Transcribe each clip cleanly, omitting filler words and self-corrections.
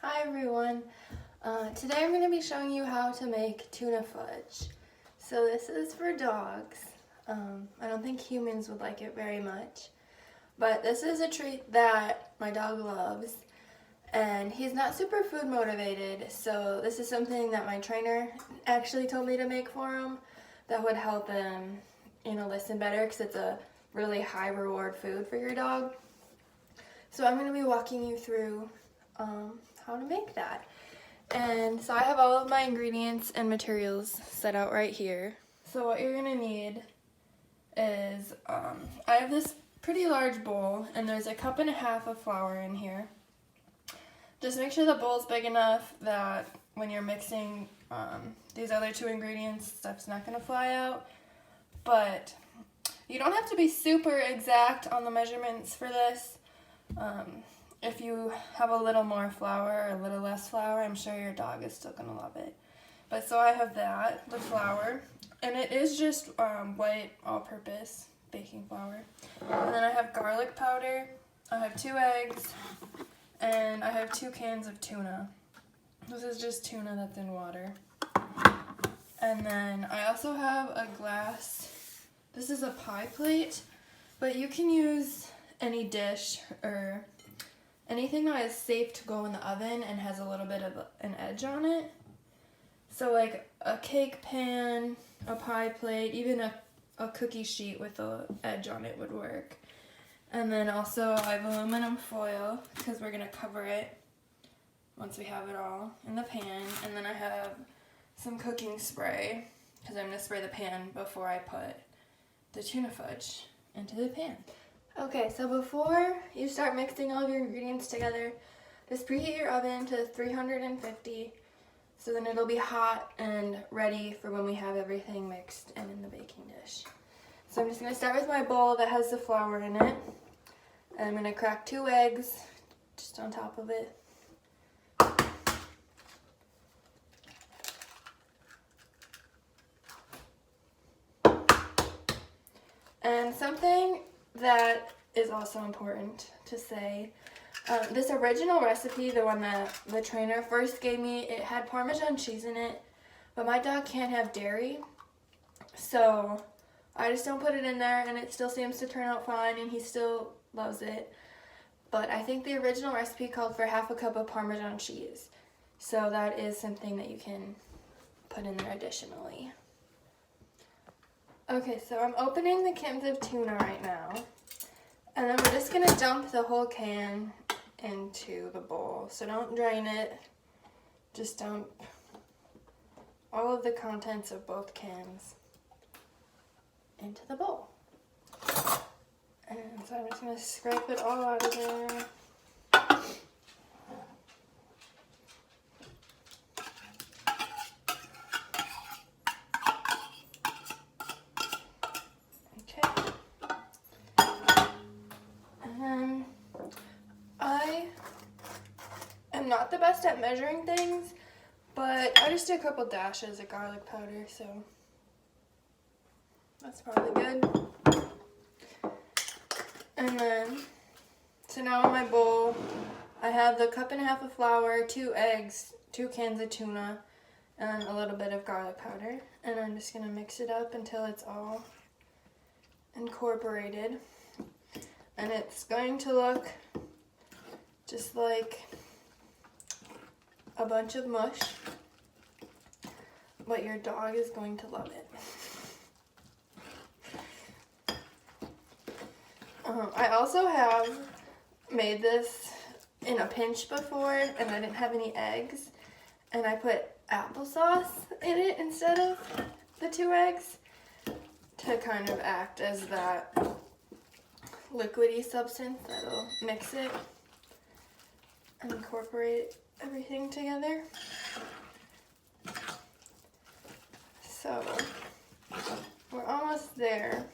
Hi everyone. Today I'm going to be showing you how to make tuna fudge. So this is for dogs. I don't think humans would like it very much, but this is a treat that my dog loves, and he's not super food motivated, so this is something that my trainer actually told me to make for him that would help him, listen better, because it's a really high reward food for your dog. So I'm going to be walking you through how to make that. And so I have all of my ingredients and materials set out right here. So what you're going to need is, I have this pretty large bowl, and there's 1.5 cups of flour in here. Just make sure the bowl's big enough that when you're mixing these other two ingredients, stuff's not going to fly out. But you don't have to be super exact on the measurements for this. If you have a little more flour or a little less flour, I'm sure your dog is still going to love it. But so I have that, the flour, and it is just white all-purpose baking flour. And then I have garlic powder, I have 2 eggs, and I have 2 cans of tuna. This is just tuna that's in water. And then I also have a glass. This is a pie plate, but you can use any dish or anything that is safe to go in the oven and has a little bit of an edge on it. So like a cake pan, a pie plate, even a cookie sheet with an edge on it would work. And then also I have aluminum foil because we're going to cover it once we have it all in the pan. And then I have some cooking spray because I'm going to spray the pan before I put the tuna fudge into the pan. Okay, so before you start mixing all of your ingredients together, just preheat your oven to 350 so then it'll be hot and ready for when we have everything mixed and in the baking dish. So I'm just going to start with my bowl that has the flour in it. And I'm going to crack 2 eggs just on top of it. And something that is also important to say, this original recipe, the one that the trainer first gave me, it had Parmesan cheese in it, but my dog can't have dairy, so I just don't put it in there, and it still seems to turn out fine, and he still loves it. But I think the original recipe called for 1/2 cup of Parmesan cheese, so that is something that you can put in there additionally. Okay, so I'm opening the cans of tuna right now. And then we're just going to dump the whole can into the bowl. So don't drain it. Just dump all of the contents of both cans into the bowl. And so I'm just going to scrape it all out of there. I'm not the best at measuring things, but I just did a couple dashes of garlic powder, so that's probably good. And then, so now in my bowl, I have the 1.5 cups of flour, 2 eggs, 2 cans of tuna, and a little bit of garlic powder. And I'm just going to mix it up until it's all incorporated. And it's going to look just like a bunch of mush, but your dog is going to love it. I also have made this in a pinch before, and I didn't have any eggs, and I put applesauce in it instead of the 2 eggs to kind of act as that liquidy substance that'll mix it and incorporate everything together. So we're almost there.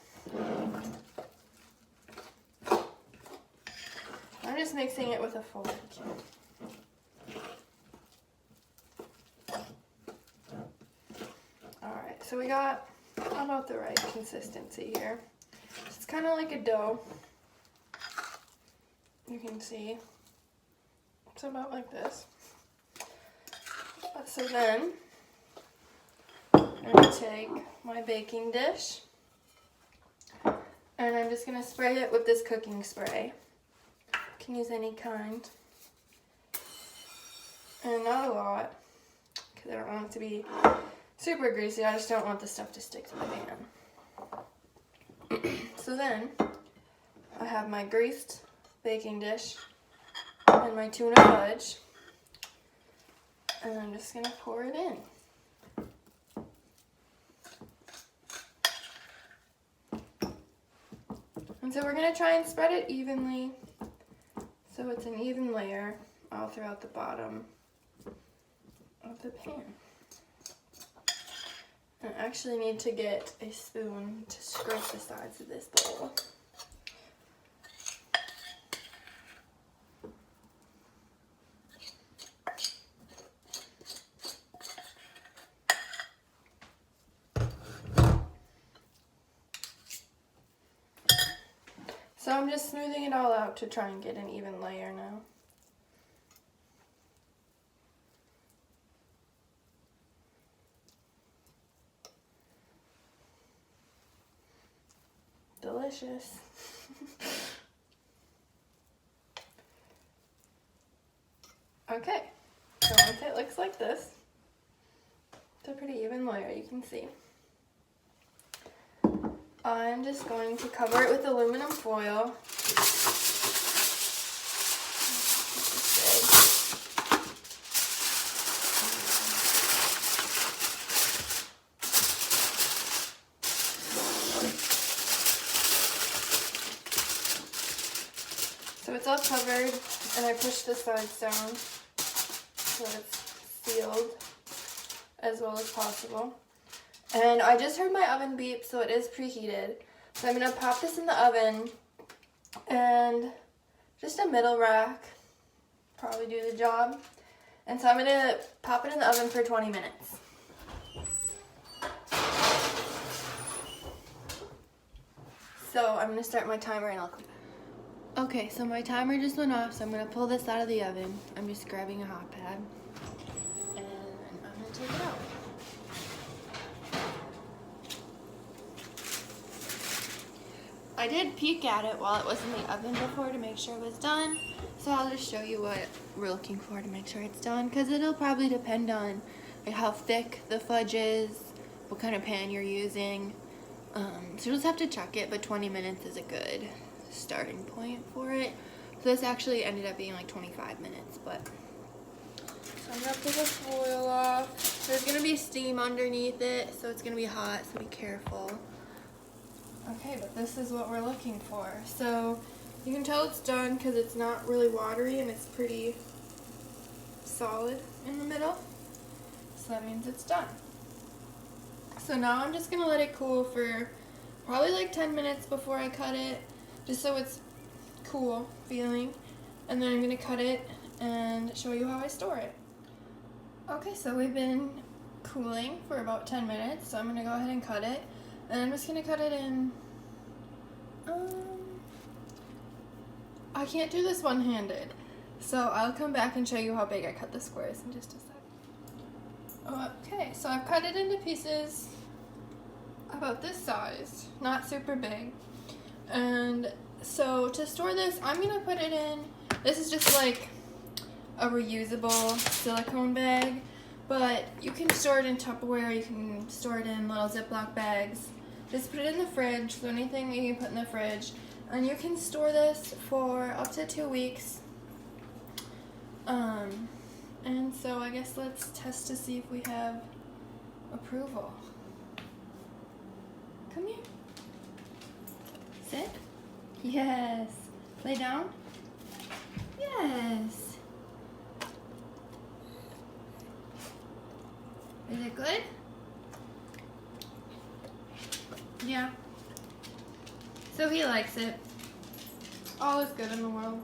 I'm just mixing it with a fork. Alright, so we got about the right consistency here. It's kind of like a dough. You can see it's about like this. So then, I'm going to take my baking dish, and I'm just going to spray it with this cooking spray. You can use any kind. And not a lot, because I don't want it to be super greasy. I just don't want the stuff to stick to the pan. So then, I have my greased baking dish and my tuna fudge, and I'm just going to pour it in. And so we're going to try and spread it evenly so it's an even layer all throughout the bottom of the pan. I actually need to get a spoon to scrape the sides of this bowl. So I'm just smoothing it all out to try and get an even layer now. Delicious. Okay, so once it looks like this, it's a pretty even layer, you can see. I'm just going to cover it with aluminum foil. So it's all covered, and I push the sides down so it's sealed as well as possible. And I just heard my oven beep, so it is preheated. So I'm going to pop this in the oven, and just a middle rack probably do the job. And so I'm going to pop it in the oven for 20 minutes. So I'm going to start my timer and I'll come back. Okay, so my timer just went off, so I'm going to pull this out of the oven. I'm just grabbing a hot pad, and I'm going to take it out. I did peek at it while it was in the oven before to make sure it was done, so I'll just show you what we're looking for to make sure it's done, because it'll probably depend on like how thick the fudge is, what kind of pan you're using, so you'll just have to check it, but 20 minutes is a good starting point for it. So this actually ended up being like 25 minutes, but so I'm gonna pull the foil off. There's gonna be steam underneath it, so it's gonna be hot, so be careful. Okay, but this is what we're looking for. So you can tell it's done because it's not really watery and it's pretty solid in the middle. So that means it's done. So now I'm just going to let it cool for probably like 10 minutes before I cut it, just so it's cool feeling. And then I'm going to cut it and show you how I store it. Okay, so we've been cooling for about 10 minutes, so I'm going to go ahead and cut it. And I'm just going to cut it in, I can't do this one-handed, so I'll come back and show you how big I cut the squares in just a sec. Okay, so I've cut it into pieces about this size, not super big. And so to store this, I'm going to put it in, this is just like a reusable silicone bag, but you can store it in Tupperware, you can store it in little Ziploc bags. Just put it in the fridge, so anything that you can put in the fridge. And you can store this for up to 2 weeks. And so I guess let's test to see if we have approval. Come here. Sit. Yes. Lay down. Yes. Is it good? Yeah. So he likes it. All is good in the world.